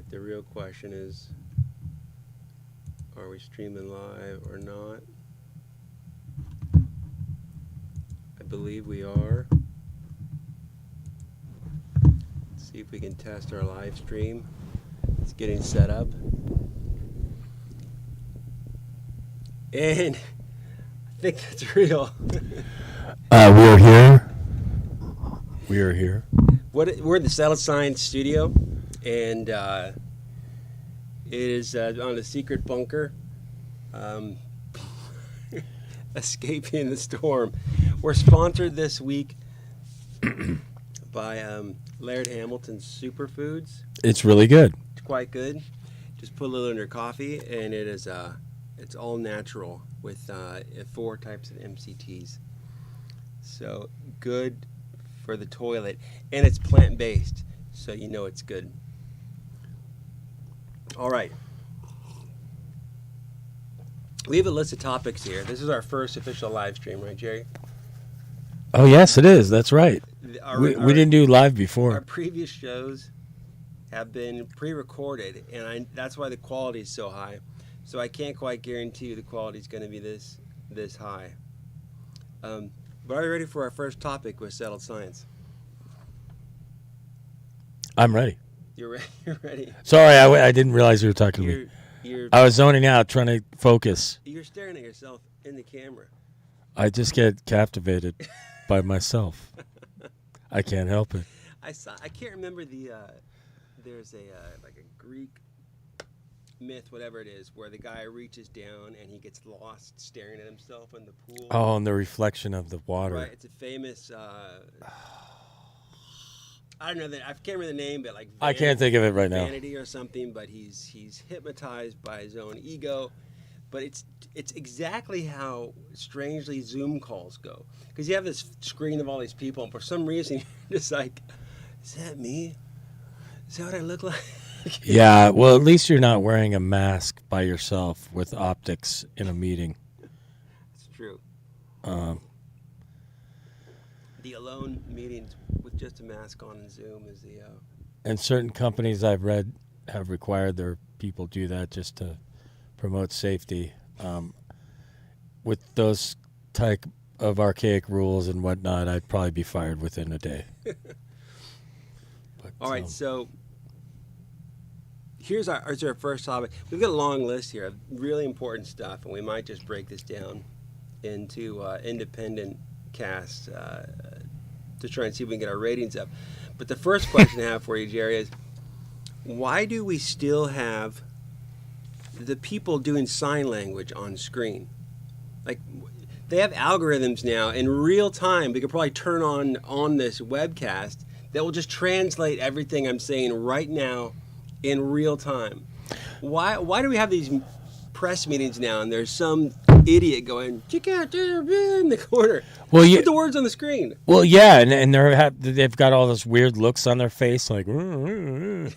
The real question is, are we streaming live or not? I believe we are. Let's see if we can test our live stream. It's getting set up. And I think that's real. We are here. We are here. We're in the Settled Science studio, and it is on a secret bunker, escaping the storm. We're sponsored this week by Laird Hamilton's Superfoods. It's really good. It's quite good. Just put a little in your coffee, and it is it's all natural with 4 types of MCTs. So good for the toilet, and it's plant-based, so you know it's good. All right. We have a list of topics here. This is our first official live stream, right, Jerry? Oh, yes, it is. That's right. We didn't do live Our before. previous shows have been pre-recorded, and that's why the quality is so high. So I can't quite guarantee you the quality is going to be this high. But are you ready for our first topic with Settled Science? I'm ready. You're ready? You're ready? Sorry, I didn't realize you were talking to me. You're I was zoning out, trying to focus. staring at yourself in the camera. I just get captivated by myself. I can't help it. I can't remember there's like a Greek myth, whatever it is, where the guy reaches down and he gets lost staring at himself in the pool. Oh, and the reflection of the water. Right, it's a famous. I don't know that I can't remember the name, but like I can't think of it right now. Vanity or something. But he's hypnotized by his own ego. But it's exactly how strangely Zoom calls go, because you have this screen of all these people, and for some reason you're just like, is that me? Is that what I look like? Yeah, well, at least you're not wearing a mask by yourself with optics in a meeting. It's true. Um, The alone meetings with just a mask on in Zoom is the. and certain companies I've read have required their people do that just to promote safety. With those type of archaic rules and whatnot, I'd probably be fired within a day. But, All right, so here's our first topic. We've got a long list here of really important stuff, and we might just break this down into independent casts to try and see if we can get our ratings up. But the first question I have for you, Jerry, is why do we still have the people doing sign language on screen? Like, they have algorithms now in real time. We could probably turn on this webcast that will just translate everything I'm saying right now in real time. Why do we have these press meetings now and there's some idiot going, you can't do it in the corner? Well, Put the words on the screen. Well, yeah, and they've got all those weird looks on their face, like, and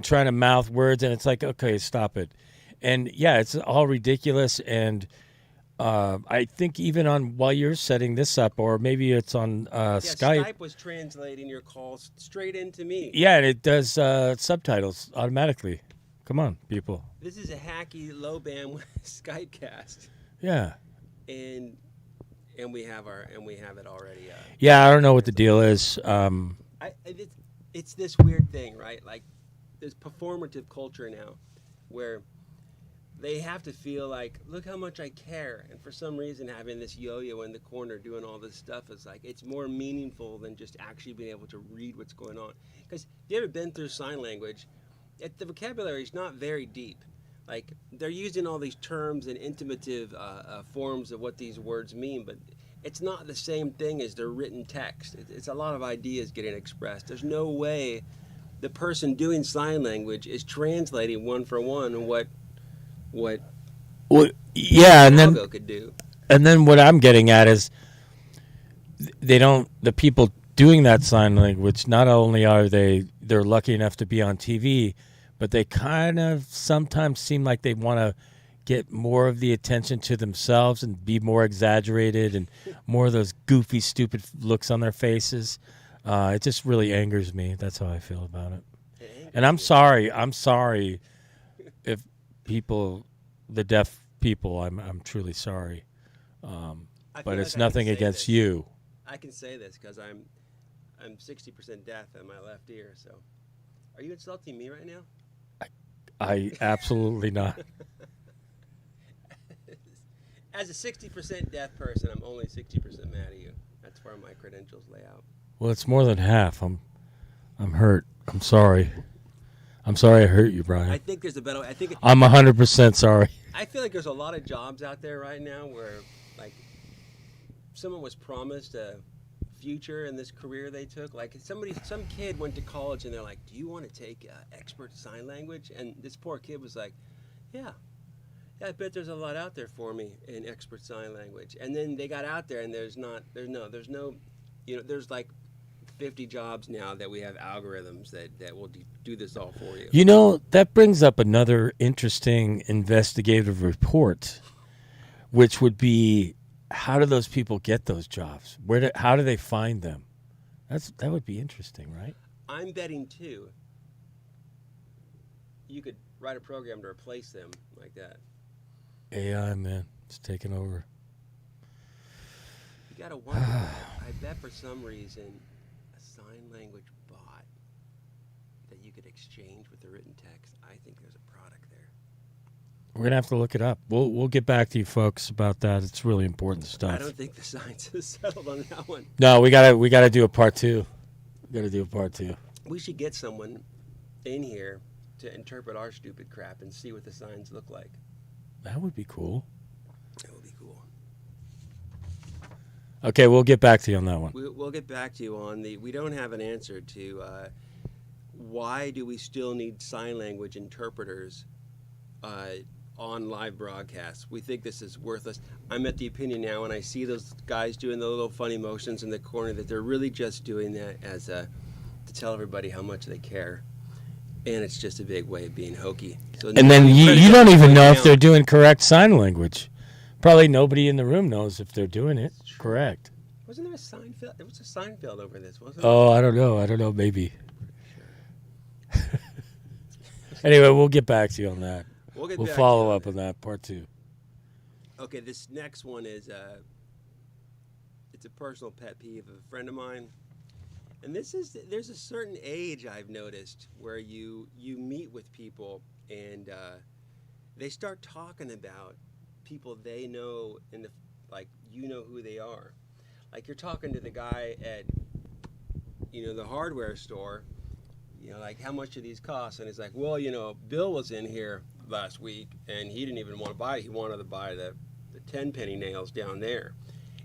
trying to mouth words, and it's like, okay, stop it. And yeah, it's all ridiculous, and I think even while you're setting this up, or maybe it's on Skype. Skype was translating your calls straight into me. Yeah, and it does subtitles automatically. Come on, people. This is a hacky, low bandwidth Skype cast, Yeah. and we have it already. Yeah, I don't know what the deal is. It's this weird thing, right? Like, there's performative culture now, where they have to feel like, look how much I care. And for some reason, having this yo-yo in the corner doing all this stuff is like, it's more meaningful than just actually being able to read what's going on. Because if you ever been through sign language, the vocabulary is not very deep. Like, they're using all these terms and intimative forms of what these words mean, but it's not the same thing as their written text. It's a lot of ideas getting expressed. There's no way the person doing sign language is translating one for one what yeah, and then algo could do. And then what I'm getting at is the people doing that sign language, not only are they're lucky enough to be on TV, but they kind of sometimes seem like they want to get more of the attention to themselves and be more exaggerated and more of those goofy, stupid looks on their faces. It just really angers me. That's how I feel about it. It And I'm sorry. I'm sorry if people, the deaf people, I'm truly sorry. I But feel it's like I can nothing say against this. you. I can say this because I'm 60% deaf in my left ear. So, are you insulting me right now? I absolutely not. As a 60% deaf person, I'm only 60% mad at you. That's where my credentials lay out. Well, it's more than half. I'm hurt. I'm sorry. I'm sorry I hurt you, I Brian. think there's a better. I'm 100% sorry. I feel like there's a lot of jobs out there right now where, like, someone was promised a future in this career they took. Like some kid went to college and they're like, "Do you want to take expert sign language?" And this poor kid was like, "Yeah, I bet there's a lot out there for me in expert sign language." And then they got out there and there's no, there's like 50 jobs now that we have algorithms that will do this all for you. You know, that brings up another interesting investigative report, which would be, how do those people get those jobs? How do they find them? That would be interesting, right? I'm betting too. You could write a program to replace them like that. AI, man, it's taking over. You gotta wonder. I bet for some reason, a sign language bot that you could exchange with the written text. I think there's a product there. We're gonna have to look it up. We'll get back to you folks about that. It's really important stuff. I don't think the science is settled on that one. No, we gotta do a part two. We gotta do a part two. We should get someone in here to interpret our stupid crap and see what the signs look like. That would be cool. That would be cool. Okay, we'll get back to you on that one. We'll get back to you on the. We don't have an answer to why do we still need sign language interpreters on live broadcasts. We think this is worthless. I'm at the opinion now when I see those guys doing the little funny motions in the corner that they're really just doing that as to tell everybody how much they care. And it's just a big way of being hokey. So And then you don't even know if they're doing correct sign language. Probably nobody in the room knows if they're doing it correct. Wasn't there a Seinfeld? There was a Seinfeld over this, wasn't Oh, I don't know. Maybe. Anyway, we'll get back to you on that. We'll follow up on that, part two. Okay, this next one is it's a personal pet peeve of a friend of mine. And there's a certain age I've noticed where you meet with people and they start talking about people they know you know who they are. Like you're talking to the guy at the hardware store, like how much do these cost? And it's like, well, Bill was in here last week and he didn't even want to buy it. He wanted to buy the 10 penny nails down there.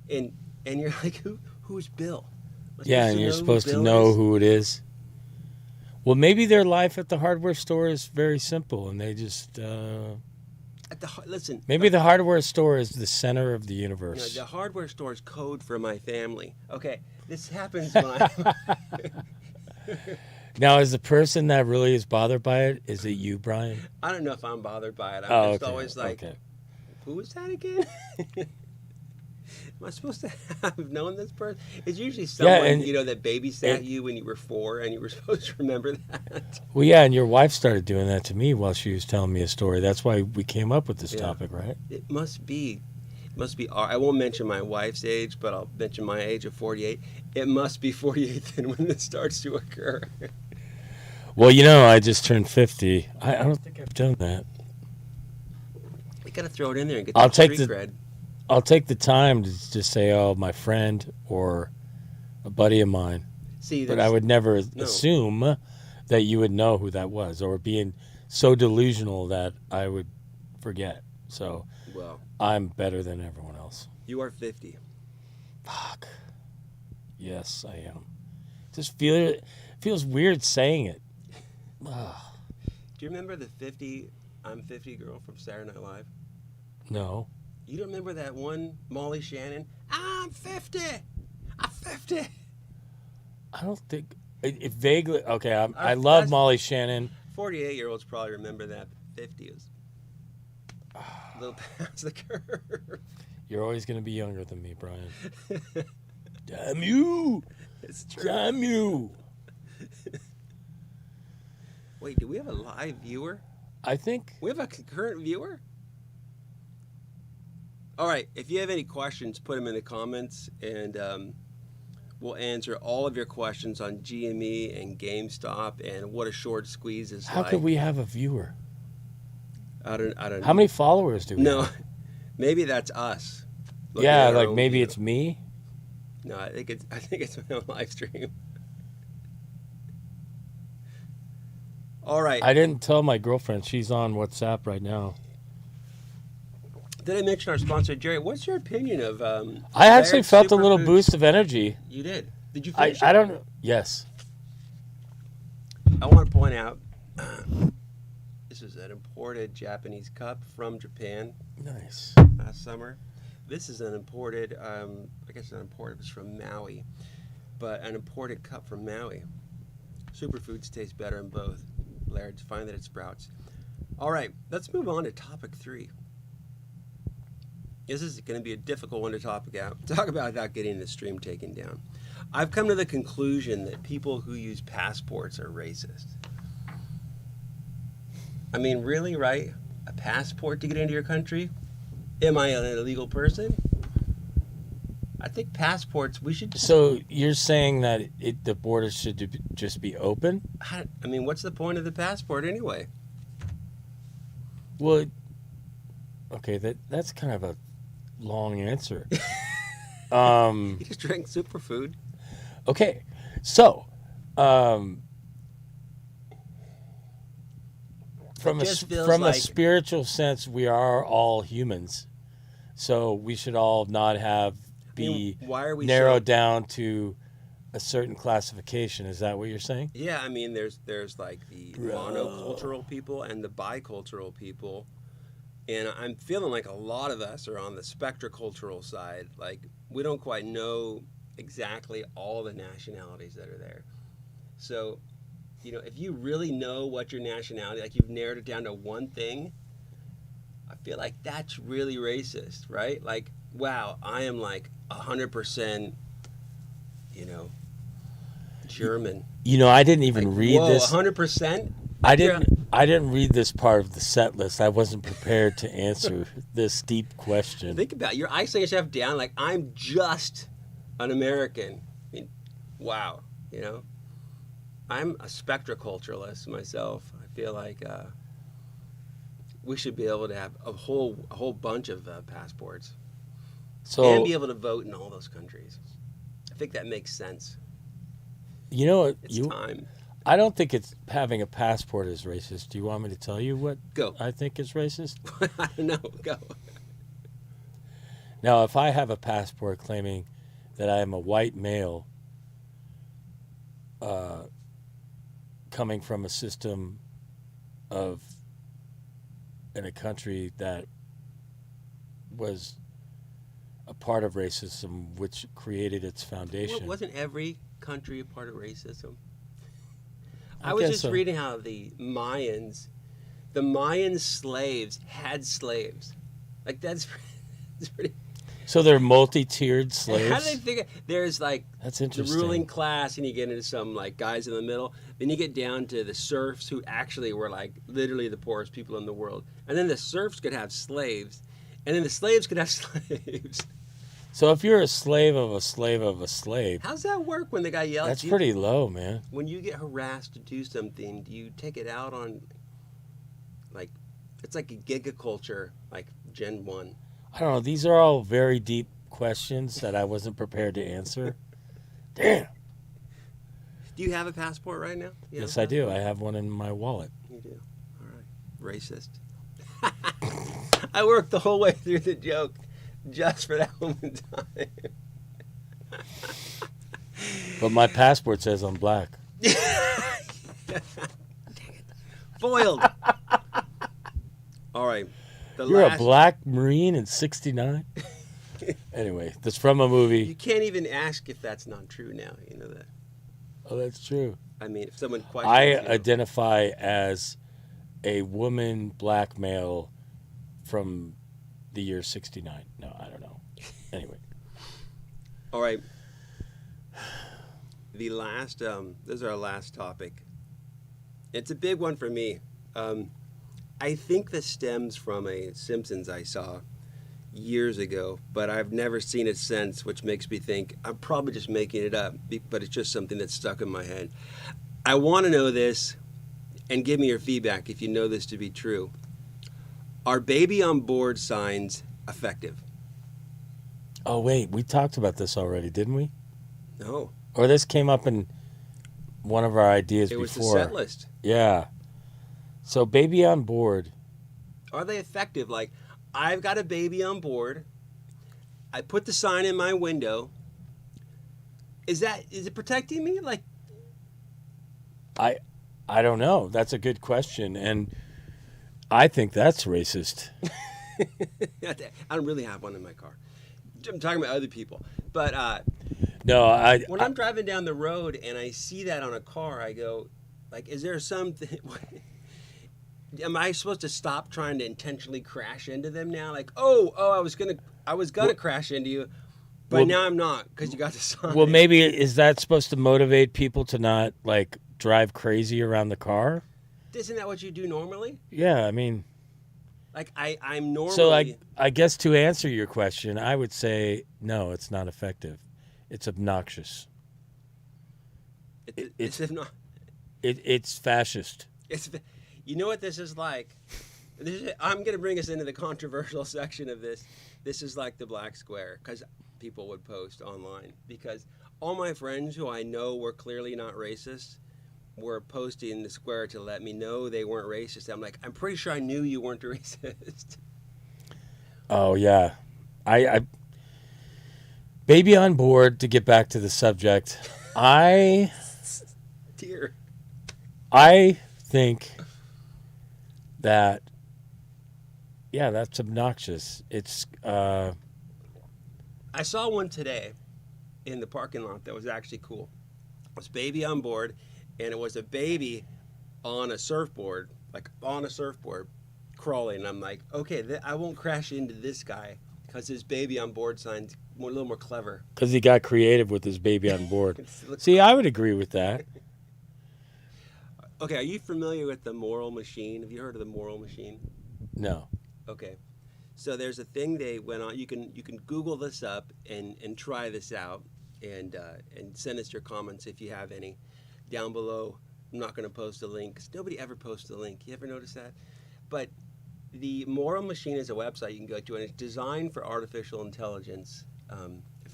And you're like, who's Bill? Yeah, and you're supposed to know who it is. Well, maybe their life at the hardware store is very simple, and they just listen. Maybe the hardware store is the center of the universe. The hardware store is code for my family. Okay, this happens when I. Now, is the person that really is bothered by it? Is it you, Brian? I don't know if I'm bothered by it. I'm just okay, always like, who is that again? Am I supposed to have known this person? It's usually someone that babysat you when you were 4, and you were supposed to remember that. Well, yeah, and your wife started doing that to me while she was telling me a story. That's why we came up with this topic, right? It must be. I won't mention my wife's age, but I'll mention my age of 48. It must be 48 then when this starts to occur. Well, I just turned 50. I don't think I've done that. You got to throw it in there and get the street cred. I'll take the time to just say, oh, my friend or a buddy of mine. But I would never assume that you would know who that was or being so delusional that I would forget. So I'm better than everyone else. You are 50. Fuck. Yes, I am. Just feels weird saying it. Do you remember the I'm 50 girl from Saturday Night Live? No. You don't remember that one Molly Shannon? I'm 50. I'm 50. I don't think it vaguely. Okay, I love Molly Shannon. 48-year-olds probably remember that. 50 is a little past the curve. You're always going to be younger than me, Brian. Damn you! It's true. Damn you! Wait, do we have a live viewer? I think. We have a concurrent viewer? All right. If you have any questions, put them in the comments, and we'll answer all of your questions on GME and GameStop and what a short squeeze is How like. could we have a viewer? I don't know. How many followers do we No, have? maybe that's us. looking Yeah, at our like own maybe view. it's me. No, I think it's my own live stream. All right. I didn't tell my girlfriend. She's on WhatsApp right now. Did I mention our sponsor, Jerry? What's your opinion of? I actually Laird felt a little Superfoods? boost of energy. You did. Did you I, finish I it? don't know. Yes. I want to point out this is an imported Japanese cup from Japan Nice. last summer. This is an imported, I guess not imported, it's from Maui, but an imported cup from Maui. Superfoods taste better in both. Laird's, find that it sprouts. All right, let's move on to topic 3. This is going to be a difficult one to talk about without getting the stream taken down. I've come to the conclusion that people who use passports are racist. I mean, really, right? A passport to get into your country? Am I an illegal person? I think passports, we should just... So you're saying that the borders should just be open? I mean, what's the point of the passport anyway? Well, okay, that's kind of a long answer. You just drink superfood. Okay, so from just feels a like- spiritual sense, we are all humans, so we should all not be why are we narrowed down to a certain classification. Is that what you're saying? Yeah, I mean, there's like the monocultural people and the bicultural people, and I'm feeling like a lot of us are on the spectrocultural side. Like, we don't quite know exactly all the nationalities that are there. So, if you really know what your nationality, like you've narrowed it down to one thing, I feel like that's really racist, right? Like, wow, I am like 100%, German. I didn't even Like, read whoa, this. 100%? I didn't read this part of the set list. I wasn't prepared to answer this deep question. Think about it. You're isolating yourself down like, I'm just an American. I mean, wow, I'm a spectroculturalist myself. I feel like we should be able to have a whole bunch of passports So and be able to vote in all those countries. I think that makes sense. It's time. I don't think it's having a passport is racist. Do you want me to tell you what Go. I think is racist? I don't know. Go. Now, if I have a passport claiming that I am a white male coming from a system in a country that was a part of racism, which created its foundation. Wasn't every country a part of racism? I I was guess just so. reading how the Mayan slaves had slaves. Like, that's pretty. So they're multi-tiered How do they slaves. figure? There's like That's the interesting. ruling class, and you get into some like guys in the middle. Then you get down to the serfs, who actually were like literally the poorest people in the world. And then the serfs could have slaves, and then the slaves could have slaves. So if you're a slave of a slave of a slave, How's that work when the guy yells? that's pretty low, man. When you get harassed to do something, do you take it out on, like, it's like a gigaculture, like Gen 1? I don't know. These are all very deep questions that I wasn't prepared to answer. Damn. Do you have a passport right now? You have Yes, a I do. passport? I have one in my wallet. You do. All right. Racist. I worked the whole way through the joke just for that moment in time. But my passport says I'm black. Foiled. All right. You're a black Marine in '69? Anyway, that's from a You movie. can't even ask if that's not true now. You know that. Oh, that's true. I mean, if someone questions I you. identify as a woman black male from the year 69. No, I don't know. Anyway. All right. The last, this is our last topic. It's a big one for me. I think this stems from a Simpsons I saw years ago, but I've never seen it since, which makes me think I'm probably just making it up, but it's just something that's stuck in my head. I want to know this, and give me your feedback if you know this to be true. Are baby on board signs effective? Oh, wait, we talked about this already, didn't we? No. Or this came up in one of our ideas It was before. the set list. Yeah. So baby on board. Are they effective? Like, I've got a baby on board. I put the sign in my window. Is it protecting me? Like, I don't know. That's a good question, and I think that's racist. I don't really have one in my car. I'm talking about other people. But No, when I'm driving down the road and I see that on a car, I go, like, is there something? Am I supposed to stop trying to intentionally crash into them now? Like, I was gonna crash into you, but well, now I'm not because you got the sign. well, maybe is that supposed to motivate people to not like drive crazy around the car? Isn't that what you do normally? Yeah, I mean, Like I'm normally. so I guess to answer your question, I would say no, it's not effective. It's obnoxious. It's not. It's fascist. It's. You know what this is like? I'm going to bring us into the controversial section of this. This is like the black square, because people would post online. Because all my friends who I know were clearly not racist were posting the square to let me know they weren't racist. I'm like, I'm pretty sure I knew you weren't racist. Oh yeah, I baby on board. To get back to the subject, Dear. I think that, yeah, that's obnoxious. It's I saw one today in the parking lot that was actually cool. It was baby on board, and it was a baby on a surfboard, crawling. And I'm like, okay, I won't crash into this guy because his baby on board sign's a little more clever. because he got creative with his baby on board. See, I would agree with that. Okay, are you familiar with the Moral Machine? Have you heard of the Moral Machine? No. Okay, so there's a thing they went on. You can Google this up and try this out, and send us your comments if you have any down below. I'm not going to post a link because nobody ever posts a link. You ever notice that? But the Moral Machine is a website you can go to, and it's designed for artificial intelligence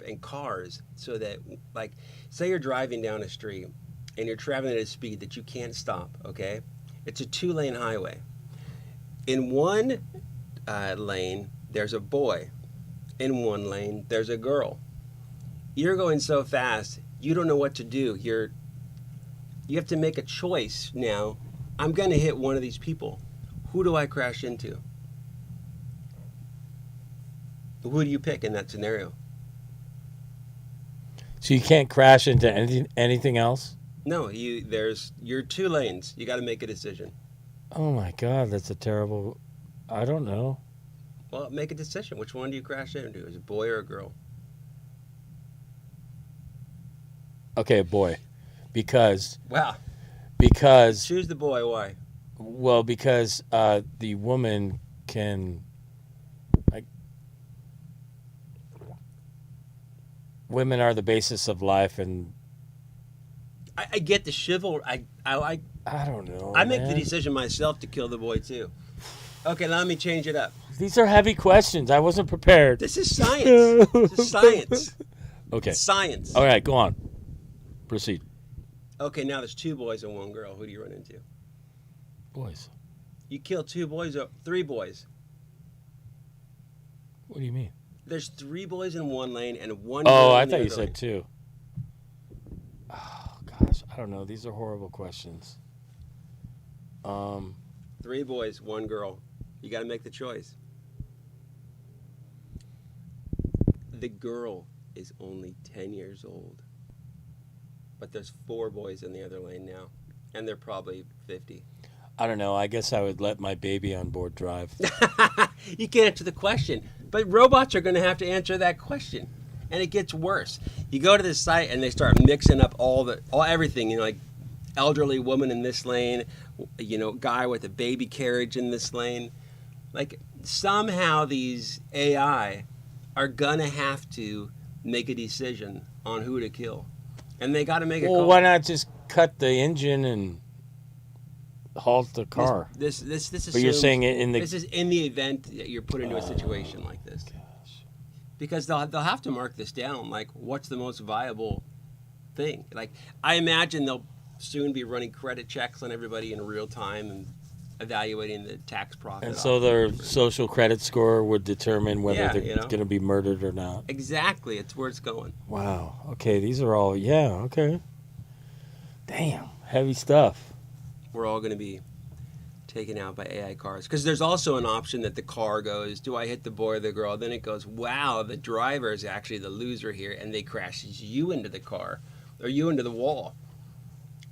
and cars, so that, like, say you're driving down a street and you're traveling at a speed that you can't stop, okay? It's a 2-lane highway. In one lane, there's a boy. In one lane, there's a girl. You're going so fast, you don't know what to do. You have to make a choice now. I'm going to hit one of these people. Who do I crash into? Who do you pick in that scenario? So you can't crash into anything else? No, you're 2 lanes. You got to make a decision. Oh my God, that's a terrible. I don't know. Well, make a decision. Which one do you crash into? Is it a boy or a girl? Okay, boy, because Wow. because Choose the boy. Why? well, because the woman can, like, women are the basis of life, and I get the chivalry. I don't know. I make the man. decision myself to kill the boy too. Okay, let me change it up. These are heavy questions. I wasn't prepared. This is science. This is science. Okay. It's science. All right, go on. Proceed. Okay, now there's 2 boys and 1 girl. Who do you run into? Boys. You kill 2 boys or 3 boys. What do you mean? There's 3 boys in one lane and 1 Oh, girl I in the thought you other said lane. 2. Oh, gosh. I don't know. These are horrible questions. 3 boys, 1 girl. You got to make the choice. The girl is only 10 years old. But there's 4 boys in the other lane now. And they're probably 50. I don't know. I guess I would let my baby on board drive. You can't answer the question. But robots are going to have to answer that question. And it gets worse. You go to this site and they start mixing up everything, like elderly woman in this lane, guy with a baby carriage in this lane. Like, somehow these AI are gonna have to make a decision on who to kill, and they got to make a Well, call. why not just cut the engine and halt the car? This assumes, But you're saying in the this is in the event that you're put into a situation like this, because they'll have to mark this down. Like, what's the most viable thing? Like, I imagine they'll soon be running credit checks on everybody in real time and evaluating the tax profit. and so their social credit score would determine whether Yeah, they're going to be murdered or not. Exactly, it's where it's going. Wow. Okay, these are all okay. Damn, heavy stuff. We're all going to be taken out by AI cars, because there's also an option that the car goes, do I hit the boy or the girl? Then it goes, wow, the driver is actually the loser here, and they crashes you into the car or you into the wall.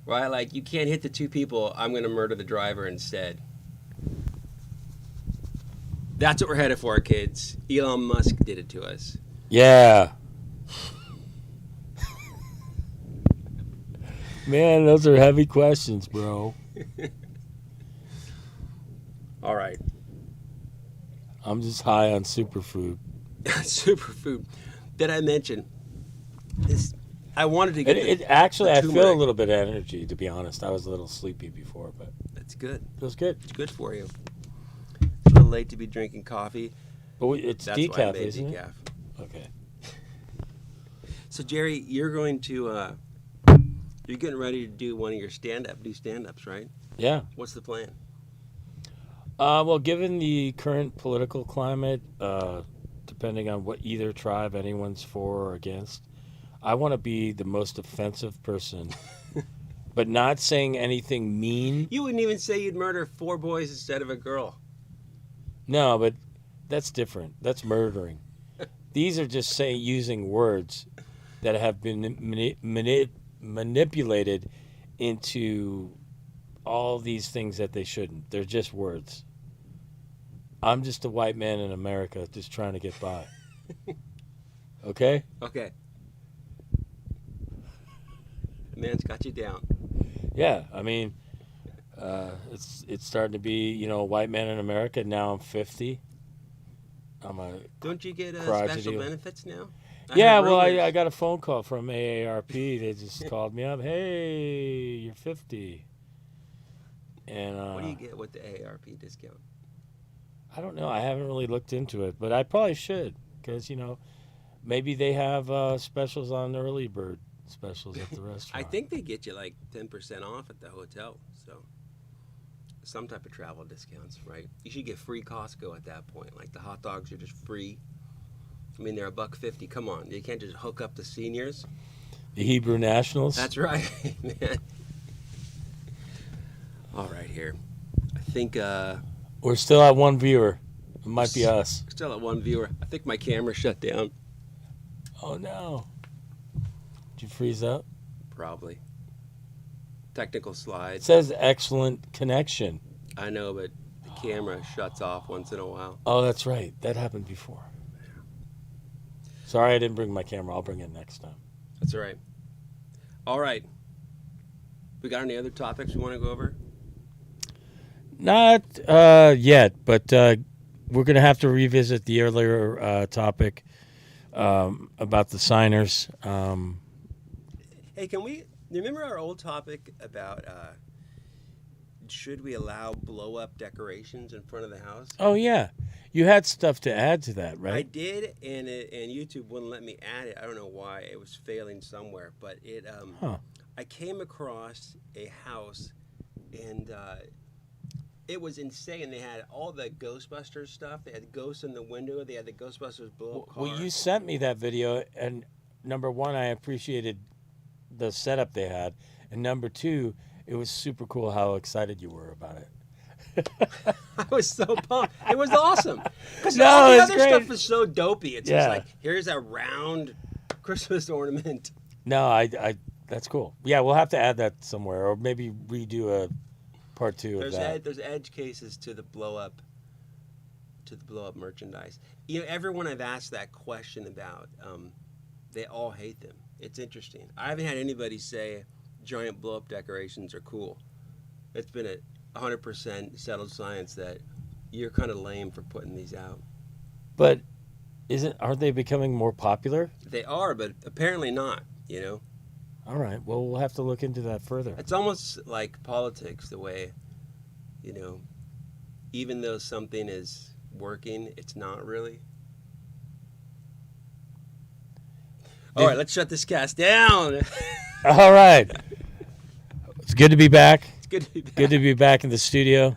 Right? Like, you can't hit the two people. I'm going to murder the driver instead. That's what we're headed for, kids. Elon Musk did it to us. Yeah. Man, those are heavy questions, bro. All right. I'm just high on superfood. Superfood. Did I mention this? I wanted to get It actually, I feel a turmeric. little bit of energy, to be honest. I was a little sleepy before, but That's good. it feels good. It's good for you. It's a little late to be drinking coffee. But it's That's why I decaf, made isn't decaf. it? Okay. So, Jerry, you're going to you're getting ready to do one of your stand-ups, right? Yeah. What's the plan? Well, given the current political climate, depending on what either tribe anyone's for or against, I want to be the most offensive person, but not saying anything mean. You wouldn't even say you'd murder 4 boys instead of a girl. No, but that's different. That's murdering. These are just using words that have been manipulated into all these things that they shouldn't. They're just words. I'm just a white man in America just trying to get by. Okay? Okay. The man's got you down. Yeah, I mean, it's starting to be, a white man in America. Now I'm 50. Don't you get Crotchety. special benefits now? Yeah, well, I got a phone call from AARP. They just called me up. Hey, you're 50. And What do you get with the AARP discount? I don't know. I haven't really looked into it, but I probably should, because maybe they have specials on early bird specials at the restaurant. I think they get you like 10% off at the hotel. So some type of travel discounts, right? You should get free Costco at that point. Like, the hot dogs are just free. I mean, they're $1.50. Come on, you can't just hook up the seniors. The Hebrew Nationals. That's right, man. All right, here. I think We're still at one viewer. It might be us. still at one viewer. I think my camera shut down. Oh no! Did you freeze up? Probably. Technical It slide. says excellent connection. I know, but the camera shuts off once in a while. Oh, that's right. That happened before. Sorry, I didn't bring my camera. I'll bring it next time. That's all right. All right. We got any other topics we want to go over? Not yet, but we're going to have to revisit the earlier topic about the signers. Hey, can we remember our old topic about should we allow blow-up decorations in front of the house? Oh, yeah. You had stuff to add to that, I right? did, and YouTube wouldn't let me add it. I don't know why. It was failing somewhere, but it. I came across a house, and it was insane. They had all the Ghostbusters stuff. They had ghosts in the window. They had the Ghostbusters blow-up car. Well, you sent me that video, and number one, I appreciated the setup they had, and number two, it was super cool how excited you were about it. I was so pumped. It was awesome. Because No, all the it's other great. stuff is so dopey. It's just Yeah. like, here's a round Christmas ornament. No, I that's cool. Yeah, we'll have to add that somewhere, or maybe redo a part two of that. There's edge cases to the blow up merchandise. Everyone I've asked that question about, they all hate them. It's interesting. I haven't had anybody say giant blow-up decorations are cool. It's been a 100% settled science that you're kind of lame for putting these out. But aren't they becoming more popular? They are, but apparently not, you know? All right. Well, we'll have to look into that further. It's almost like politics, the way, you know, even though something is working, it's not really. All right, let's shut this cast down. All right. It's good to be back. It's good to be back. Good to be back in the studio.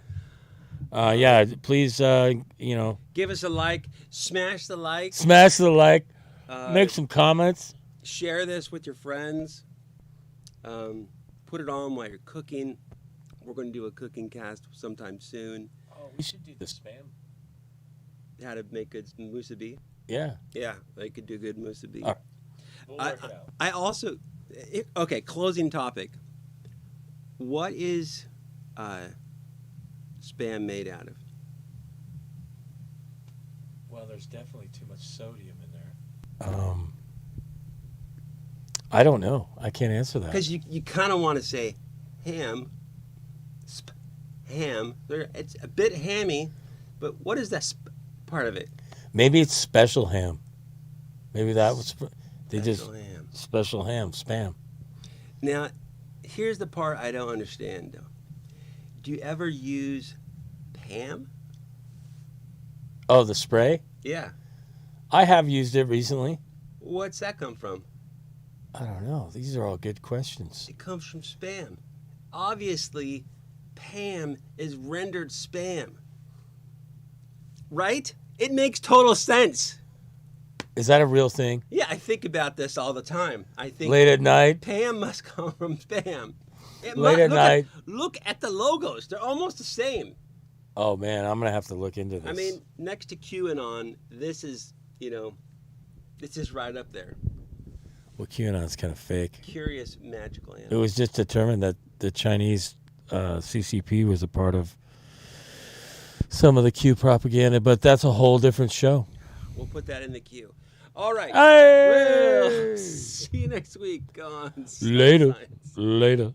Yeah, please, Give us a like. Smash the like. smash the like, make some comments. Share this with your friends. Put it on while you're cooking. We're going to do a cooking cast sometime soon. Oh, we should do the spam. How to make good musubi. Yeah. Yeah, they could do good musubi. All right. We'll work it out. I also, okay, closing topic. What is spam made out of? Well, there's definitely too much sodium in there. I don't know. I can't answer that. Because you kind of want to say ham. Ham. It's a bit hammy, but what is that part of it? Maybe it's special ham. Maybe that was Special ham. special ham spam. Now, here's the part I don't understand, though. Do you ever use Pam? Oh, the spray? Yeah. I have used it recently. What's that come from? I don't know. These are all good questions. It comes from spam. Obviously, Pam is rendered spam. Right? It makes total sense. Is that a real thing? Yeah, I think about this all the time. I think Late at night? Pam must come from spam. Late at night. Look at the logos. They're almost the same. Oh, man, I'm going to have to look into this. I mean, next to QAnon, this is, this is right up there. Well, QAnon's kind of fake. Curious, magical It animal. was just determined that the Chinese CCP was a part of some of the Q propaganda, but that's a whole different show. We'll put that in the queue. All right. Hey! We'll see you next week on Later. Science. Later.